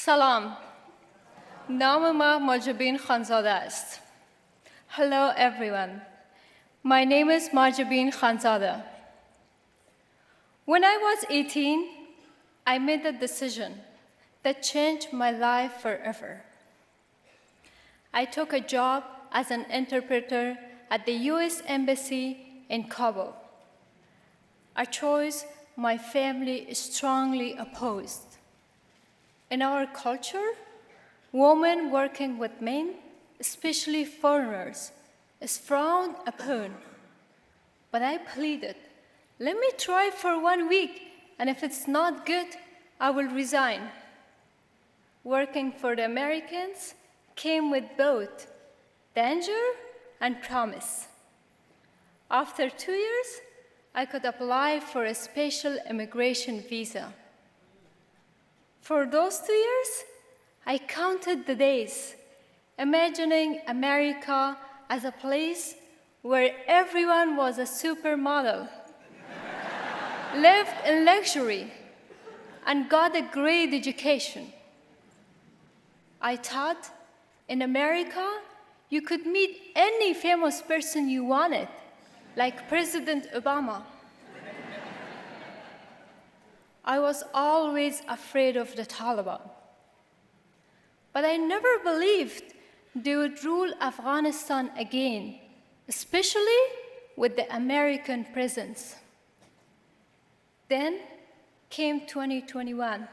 سلام، نام ما Mahjabin Khanzada است. Hello everyone, my name is Mahjabin Khanzada. When I was 18, I made a decision that changed my life forever. I took a job as an interpreter at the US Embassy in Kabul, a choice my family strongly opposed. In our culture, women working with men, especially foreigners, is frowned upon. But I pleaded, let me try for 1 week, and if it's not good, I will resign. Working for the Americans came with both danger and promise. After 2 years, I could apply for a special immigration visa. For those 2 years, I counted the days, imagining America as a place where everyone was a supermodel, lived in luxury, and got a great education. I thought in America, you could meet any famous person you wanted, like President Obama. I was always afraid of the Taliban. But I never believed they would rule Afghanistan again, especially with the American presence. Then came 2021.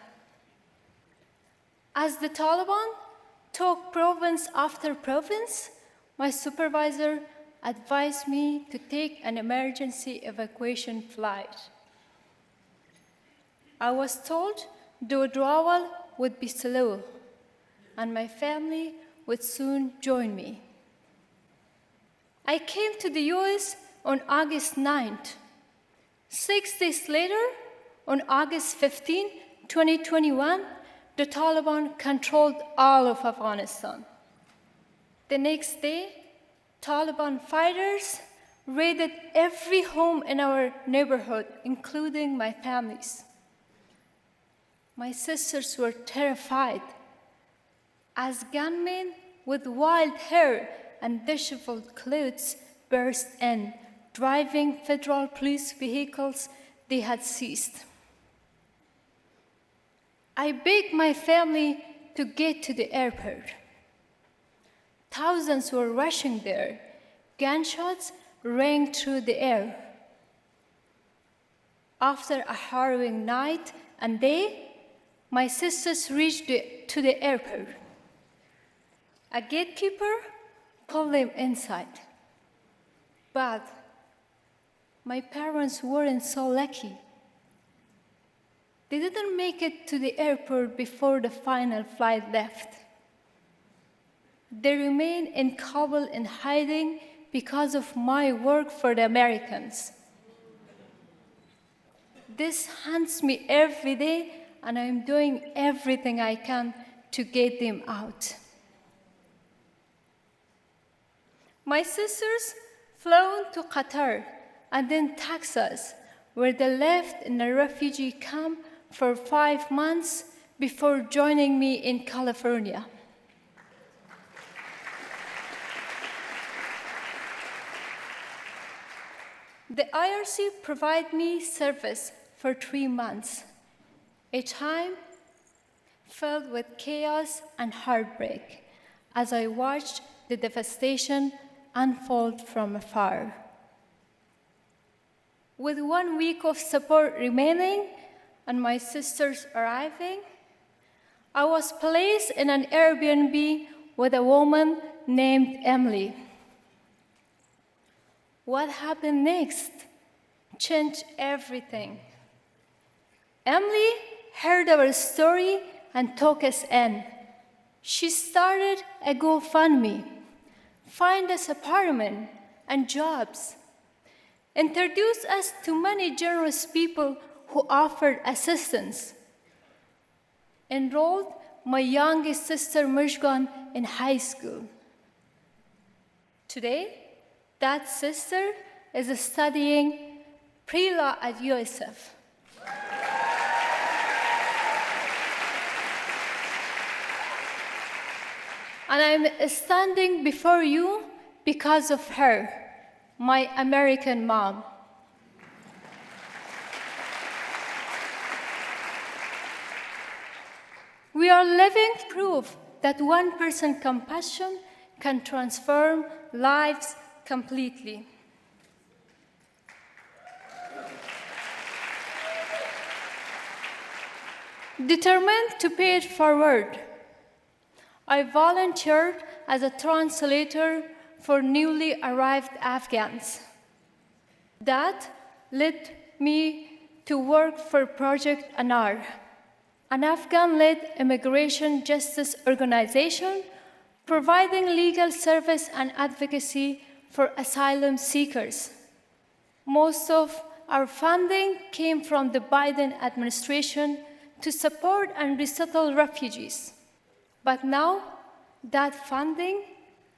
As the Taliban took province after province, my supervisor advised me to take an emergency evacuation flight. I was told the withdrawal would be slow, and my family would soon join me. I came to the US on August 9th. 6 days later, on August 15, 2021, the Taliban controlled all of Afghanistan. The next day, Taliban fighters raided every home in our neighborhood, including my family's. My sisters were terrified as gunmen with wild hair and disheveled clothes burst in, driving federal police vehicles they had seized. I begged my family to get to the airport. Thousands were rushing there. Gunshots rang through the air. After a harrowing night and day, my sisters reached to the airport. A gatekeeper pulled them inside. But my parents weren't so lucky. They didn't make it to the airport before the final flight left. They remained in Kabul in hiding because of my work for the Americans. This haunts me every day, and I'm doing everything I can to get them out. My sisters flew to Qatar and then Texas, where they lived in a refugee camp for 5 months before joining me in California. The IRC provided me service for 3 months, a time filled with chaos and heartbreak as I watched the devastation unfold from afar. With 1 week of support remaining and my sisters arriving, I was placed in an Airbnb with a woman named Emily. What happened next changed everything. Emily heard our story and took us in. She started a GoFundMe, find us apartment and jobs, introduced us to many generous people who offered assistance, enrolled my youngest sister Mishgan in high school. Today, that sister is studying pre-law at USF. And I'm standing before you because of her, my American mom. We are living proof that one person's compassion can transform lives completely. Determined to pay it forward, I volunteered as a translator for newly arrived Afghans. That led me to work for Project Anar, an Afghan-led immigration justice organization providing legal service and advocacy for asylum seekers. Most of our funding came from the Biden administration to support and resettle refugees. But now that funding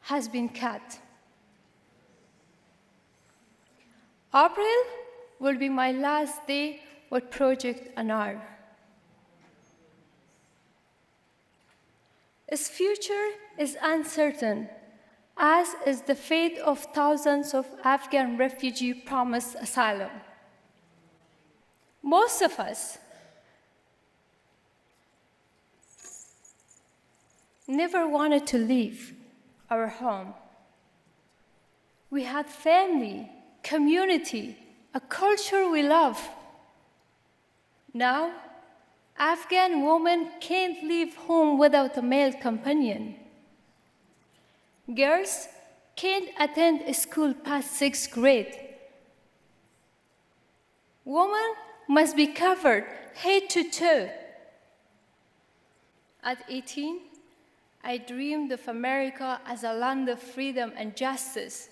has been cut. April will be my last day with Project Anar. Its future is uncertain, as is the fate of thousands of Afghan refugees promised asylum. Most of us never wanted to leave our home. We had family, community, a culture we love. Now, Afghan women can't leave home without a male companion. Girls can't attend school past 6th grade. Women must be covered head to toe. At 18, I dreamed of America as a land of freedom and justice.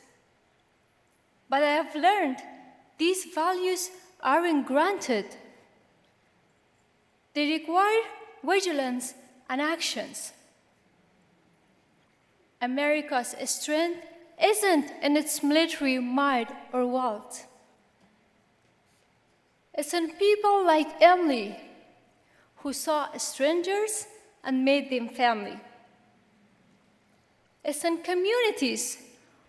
But I have learned these values aren't granted. They require vigilance and actions. America's strength isn't in its military might or wealth. It's in people like Emily, who saw strangers and made them family. It's in communities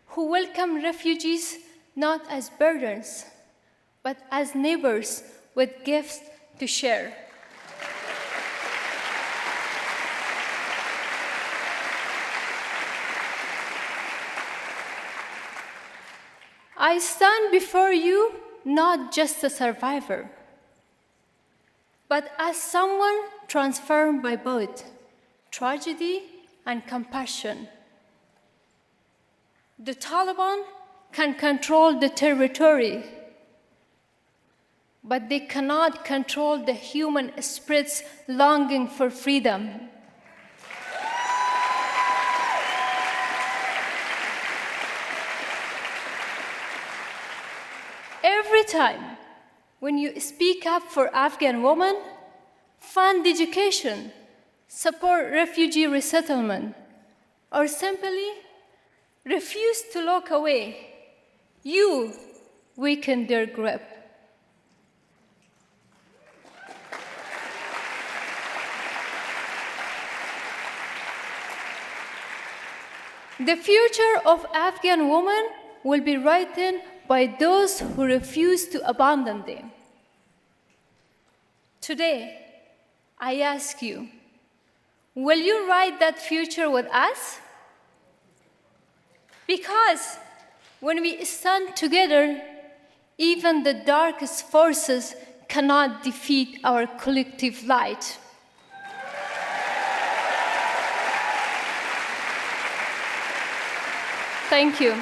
who welcome refugees not as burdens, but as neighbors with gifts to share. I stand before you not just a survivor, but as someone transformed by both tragedy and compassion. The Taliban can control the territory, but they cannot control the human spirit's longing for freedom. Every time when you speak up for Afghan women, fund education, support refugee resettlement, or simply refuse to look away, you weaken their grip. The future of Afghan women will be written by those who refuse to abandon them. Today, I ask you, will you write that future with us? Because when we stand together, even the darkest forces cannot defeat our collective light. Thank you.